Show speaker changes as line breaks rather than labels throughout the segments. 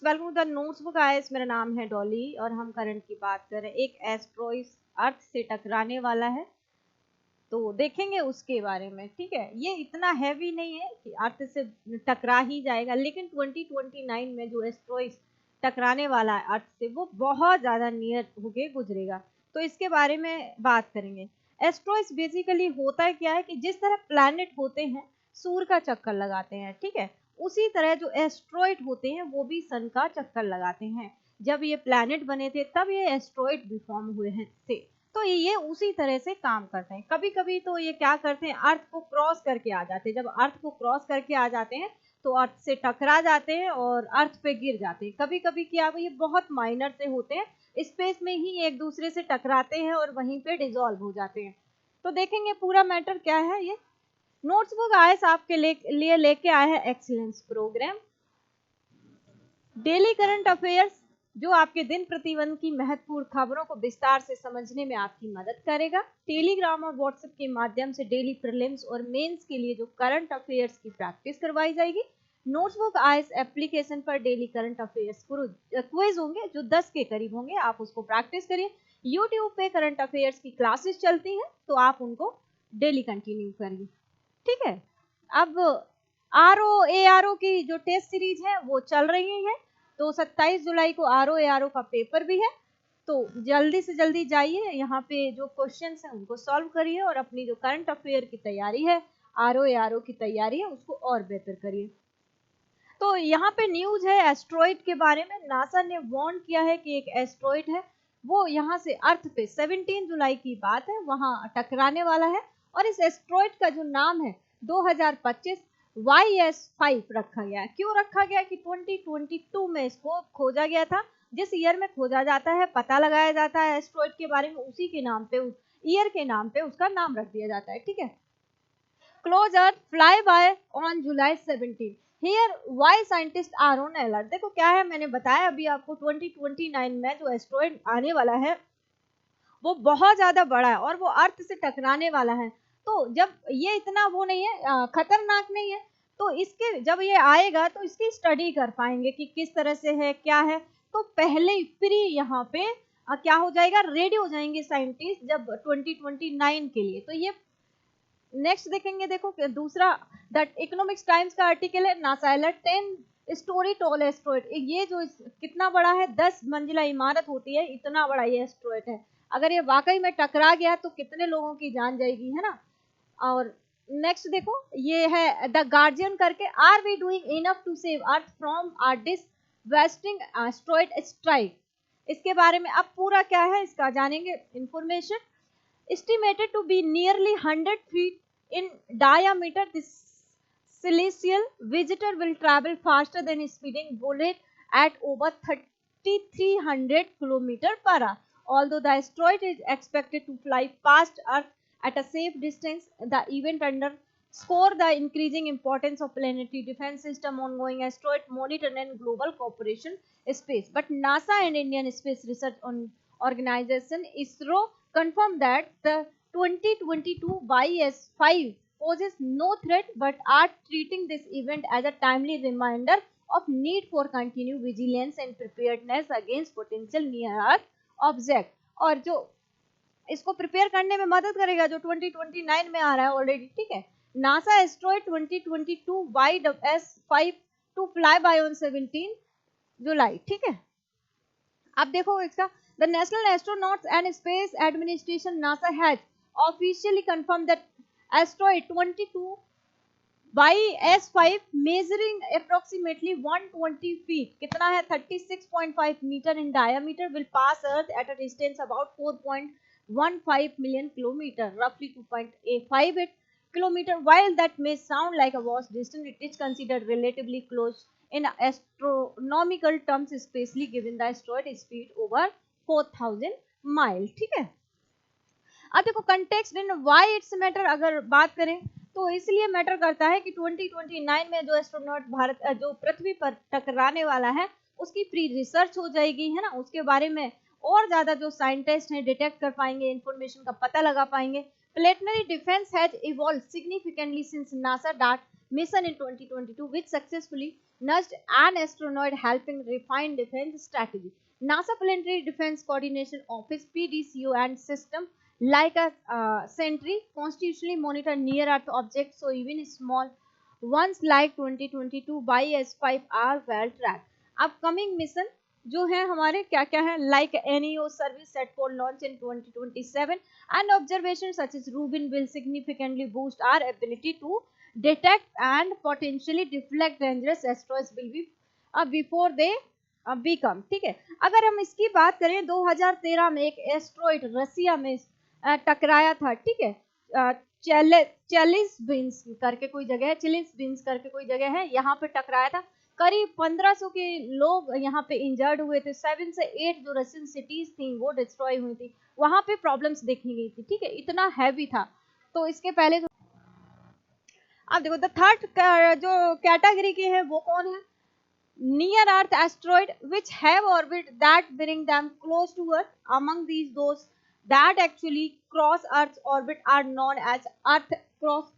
Welcome to the notes book guys. मेरा नाम है डॉली और हम करंट की बात कर रहे हैं। एक एस्ट्रॉइड अर्थ से टकराने वाला है, तो देखेंगे उसके बारे में। ठीक है, ये इतना हैवी नहीं है कि अर्थ से टकरा ही जाएगा, लेकिन 2029 में जो एस्ट्रॉइड टकराने वाला है अर्थ से, वो बहुत ज़्यादा नियर होके गुजरेगा। तो इसके बारे में बात करेंगे। एस्ट्रॉइड बेसिकली होता क्या है कि जिस तरह प्लैनेट होते हैं सूर्य का चक्कर लगाते हैं, ठीक है, उसी तरह जो एस्ट्रॉइड होते हैं वो भी सन का चक्कर लगाते हैं। जब ये प्लैनेट बने थे तब ये एस्ट्रॉइड भी फॉर्म हुए हैं थे, तो ये उसी तरह से काम करते हैं। कभी कभी तो ये क्या करते हैं, अर्थ को क्रॉस करके आ जाते हैं। जब अर्थ को क्रॉस करके आ जाते हैं तो अर्थ से टकरा जाते हैं और अर्थ पे गिर जाते हैं। कभी कभी क्या, ये बहुत माइनर से होते हैं, स्पेस में ही एक दूसरे से टकराते हैं और वहीं पे डिसॉल्व हो जाते हैं। तो देखेंगे पूरा मैटर क्या है। ये नोट्स बुक आयस आपके लिए लेके आए हैं excellence program. Daily current affairs जो आपके दिन प्रतिदिन की महत्वपूर्ण खबरों को विस्तार से समझने में आपकी मदद करेगा। टेलीग्राम और व्हाट्सएप के माध्यम से डेली प्रीलिम्स और मेंस के लिए जो करंट अफेयर्स की प्रैक्टिस करवाई जाएगी। नोटबुक आईएएस एप्लीकेशन पर डेली करंट अफेयर्स क्विज होंगे जो 10 के करीब होंगे, आप उसको प्रैक्टिस करिए। यूट्यूब पे करंट अफेयर्स की क्लासेस चलती हैं, तो आप उनको डेली कंटिन्यू करिए। ठीक है, अब आर ओ की जो टेस्ट सीरीज है वो चल रही है, तो 27 जुलाई को आर ओ का पेपर भी है। तो जल्दी से जल्दी जाइए, यहाँ पे जो क्वेश्चंस हैं उनको सॉल्व करिए और अपनी जो करंट अफेयर की तैयारी है, आर ओ की तैयारी है, उसको और बेहतर करिए। तो यहाँ पे न्यूज है एस्ट्रॉइड के बारे में। नासा ने वार्न किया है कि एक एस्ट्रॉइड है वो यहाँ से अर्थ पे 17 जुलाई की बात है, वहां टकराने वाला है। और इस एस्ट्रॉइड का जो नाम है 2025 YS5 रखा गया है। क्यों रखा गया कि 2022 में इसको खोजा गया था। जिस ईयर में खोजा जाता है, पता लगाया जाता है एस्ट्रॉइड के बारे में, उसी के नाम पे, उस ईयर के नाम पे उसका नाम रख दिया जाता है। ठीक है, close earth fly by on July 17। Here why scientist are on alert. देखो क्या है, मैंने बताया अभी आपको 2029 में जो एस्ट्रॉइड आने वाला है वो बहुत ज्यादा बड़ा है और वो अर्थ से टकराने वाला है। तो जब ये इतना वो नहीं है, खतरनाक नहीं है, तो इसके जब ये आएगा तो इसकी स्टडी कर पाएंगे कि किस तरह से है, क्या है। तो पहले प्री यहाँ पे क्या हो जाएगा, रेडी हो जाएंगे साइंटिस्ट जब 2029 के लिए। तो ये नेक्स्ट देखेंगे। देखो दूसरा द इकोनॉमिक्स टाइम्स का आर्टिकल है, NASA alert 10 story tall asteroid. ये जो कितना बड़ा है, 10 मंजिला इमारत होती है, इतना बड़ा ये एस्ट्रॉइड है। अगर ये वाकई में टकरा गया तो कितने लोगों की जान जाएगी, है ना। और नेक्स्ट देखो, ये है द गार्जियन करके, are we doing enough to save earth from a devastating asteroid strike. इसके बारे में अब पूरा क्या है इसका जानेंगे information. estimated to be nearly 100 feet in diameter, this celestial visitor will travel faster than a speeding bullet at over 3,300 km per hour. Although the asteroid is expected to fly past Earth at a safe distance, the event underscore the increasing importance of planetary defense system, ongoing asteroid monitoring and global cooperation space. But NASA and Indian Space Research Organization ISRO confirmed that the 2022 YS5 poses no threat, but are treating this event as a timely reminder of need for continued vigilance and preparedness against potential near earth object, और जो इसको prepare करने में मदद करेगा जो 2029 में आ रहा है ऑलरेडी। ठीक है, NASA asteroid 2022 YS5 to fly by on 17 July. ठीक है, अब देखो इसका, the National Astronauts and Space Administration NASA has officially confirmed that asteroid 22 YS5 measuring approximately 120 feet, कितना है 36.5 meter in diameter, will pass Earth at a distance about 4.15 million kilometer, roughly 2.58 kilometer. While that may sound like a vast distance, it is considered relatively close in astronomical terms, especially given the asteroid speed over 4,000 mile. ठीक है, अब देखो context in why it's matter अगर बात करें तो इसलिए matter करता है कि 2029 में जो एस्ट्रोनॉट भारत जो पृथ्वी पर टकराने वाला है उसकी प्री रिसर्च हो जाएगी, है ना। उसके बारे में और ज्यादा जो साइंटिस्ट हैं डिटेक्ट कर पाएंगे, इंफॉर्मेशन का पता लगा पाएंगे। Planetary defence has evolve significantly since NASA mission in 2022 which successfully nudged an astronaut helping refine defense strategy. NASA Planetary Defense Coordination Office (PDCO) and system like a Sentry constantly monitor near-Earth objects, so even small ones like 2022 by S5 are well tracked. Upcoming mission जो है हमारे क्या क्या है, like NEO service set for launch in 2027 and observation such as Rubin will significantly boost our ability to detect and potentially deflect dangerous asteroids will be before they become. ठीक है, अगर हम इसकी बात करें 2013 में एक एस्ट्रॉइड रसिया में टकराया था, ठीक है, चेलिसबिंस करके कोई जगह है, चेलिसबिंस करके कोई जगह है, यहाँ पे टकराया था। करीब 1500 के लोग यहाँ पे इंजर्ड हुए थे। 7 से 8 जो रशियन सिटीज थी वो डिस्ट्रॉय हुई थी, वहां पे प्रॉब्लम्स देखी गई थी, ठीक है, इतना हैवी था। तो इसके पहले जो अब देखो द थर्ड जो कैटेगरी के हैं वो कौन है, near earth asteroid which have orbit that bring them close to earth. Among these those that actually cross earth orbit are known as earth cross.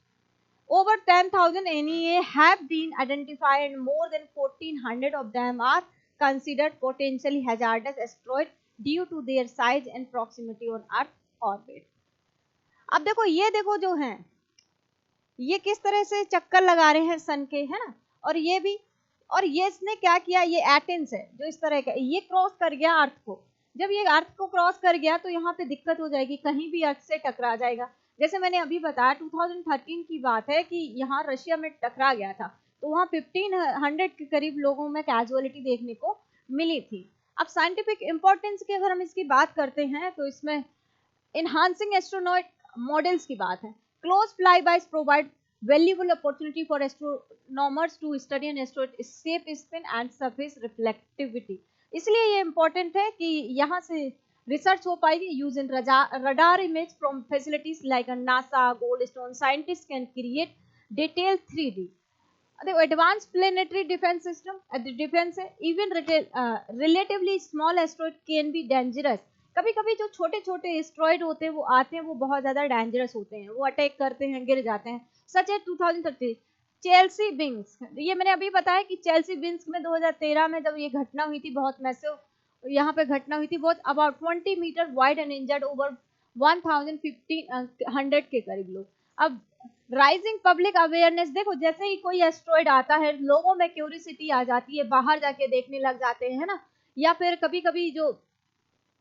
Over 10,000 NEA have been identified and more than 1,400 of them are considered potentially hazardous asteroids due to their size and proximity on Earth orbit. अब देखो जो हैं ये किस तरह से चक्कर लगा रहे हैं सन के, है ना, और ये भी, और ये इसने क्या किया, ये एटेंस है जो इस तरह का, ये क्रॉस कर गया अर्थ को। जब ये अर्थ को क्रॉस कर गया तो यहाँ पे दिक्कत हो जाएगी, कहीं भी अर्थ से टकरा जाएगा। जैसे मैंने अभी बताया 2013 की बात है कि यहाँ रशिया में टकरा गया था, तो वहाँ 1500 के करीब लोगों में कैजुअलिटी देखने को मिली थी। अब साइंटिफिक इंपॉर्टेंस की अगर हम इसकी बात करते हैं तो इसमें enhancing astronaut models की बात है। Close flybys provide valuable opportunity for astronomers to study an asteroid shape, spin and surface reflectivity। इसलिए ये important है कि यहाँ से रिसर्च हो पाएगी। Using radar image from facilities like NASA, Goldstone, scientists can create detailed 3D देखो advance planetary defence system defence है। Even relatively small asteroid can be dangerous. कभी कभी जो छोटे छोटे एस्ट्रॉइड होते हैं वो आते हैं, वो बहुत ज्यादा डेंजरस होते हैं, वो अटैक करते हैं, गिर जाते हैं। सच है 2030 चेल्सी बिंग्स, ये मैंने अभी बताया कि चेल्सी बिंग्स में 2013 में जब ये घटना हुई थी, बहुत मैसिव यहाँ पे घटना हुई थी, बहुत about 20 metre wide and injured over 1500 के करीब लोग। अब राइजिंग पब्लिक अवेयरनेस, देखो जैसे ही कोई एस्ट्रॉइड आता है लोगों में क्यूरियोसिटी आ जाती है, बाहर जाके देखने लग जाते हैं, है ना, या फिर कभी कभी जो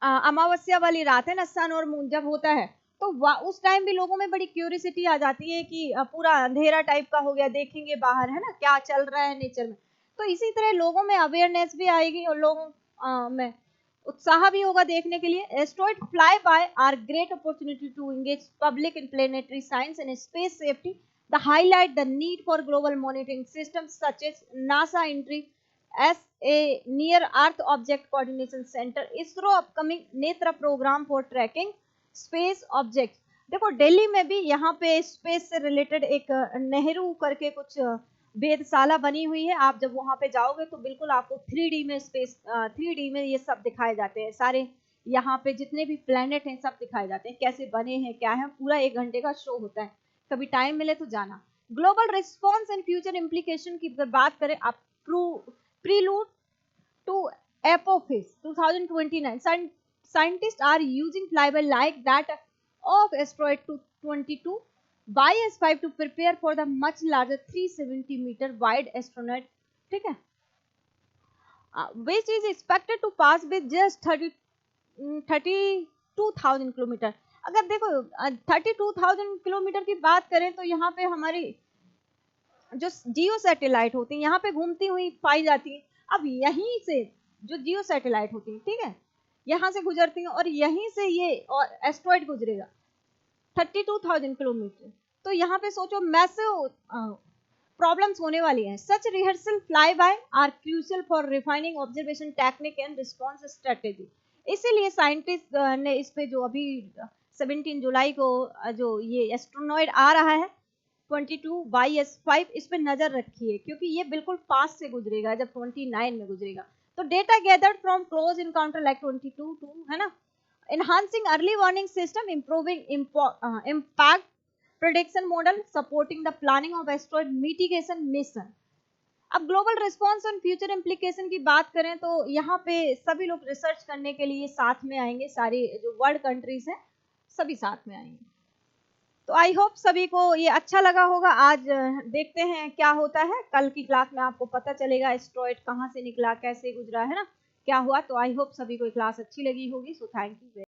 अमावस्या वाली रात है ना, सन और मून जब होता है तो उस टाइम भी लोगों में बड़ी क्यूरियोसिटी आ जाती है कि पूरा अंधेरा टाइप का हो गया, देखेंगे बाहर, है ना, क्या चल रहा है नेचर में। तो इसी तरह लोगों में अवेयरनेस भी आएगी और लोगों में उत्साह भी होगा देखने के लिए। Asteroid fly by are great opportunity to engage public in planetary science and space safety. The highlight the need for global monitoring system such as NASA entry as a near earth object coordination center, ISRO upcoming Netra program for tracking space objects. देखो दिल्ली में भी यहाँ पे space से related एक नेहरू करके कुछ वेधशाला बनी हुई है। आप जब वहां पे जाओगे तो बिल्कुल आपको 3D में स्पेस 3D में ये सब दिखाए जाते हैं, सारे यहाँ पे जितने भी प्लेनेट हैं सब दिखाए जाते हैं, कैसे बने हैं, क्या है, पूरा 1 घंटे का शो होता है, कभी टाइम मिले तो जाना। Global response and future implication की अगर बात करें, आप prelude to Apophis 2029 scientists are using flyby like that of asteroid 22 by S5 to prepare for the much larger 370 meter wide astronaut, ठीक है, which is expected to pass with just 32,000 kilometre. अगर देखो 32,000 kilometre की बात करें तो यहाँ पे हमारी जो जियो सैटेलाइट होती हैं यहाँ पे घूमती हुई पाई जाती है। अब यहीं से जो जियो सैटेलाइट होती है, ठीक है, यहाँ से गुजरती हैं और यहीं से ये एस्ट्रॉइड गुजरेगा 32,000 किलोमीटर। तो यहाँ पे सोचो मैसिव प्रॉब्लम्स होने वाली हैं। Such rehearsal fly by are crucial for refining observation technique and response strategy. इसीलिए साइंटिस्ट ने इस पे जो अभी 17 जुलाई को जो ये एस्ट्रोनॉइड आ रहा है 22 by S5, इस पे नजर रखी है क्योंकि ये बिल्कुल पास से गुजरेगा जब 29 में गुजरेगा। तो data gathered from close encounter like 22 है ना, enhancing early warning system, improving impact prediction model supporting the planning of asteroid mitigation mission. अब global response on future implication की बात करें तो यहाँ पे सभी लोग रिसर्च करने के लिए साथ में आएंगे, सारी जो वर्ल्ड कंट्रीज हैं सभी साथ में आएंगे। तो आई होप सभी को ये अच्छा लगा होगा। आज देखते हैं क्या होता है, कल की क्लास में आपको पता चलेगा एस्ट्रॉइड कहाँ से निकला, कैसे गुजरा है ना, क्या हुआ। तो आई होप सभी को क्लास अच्छी लगी होगी। So thank you.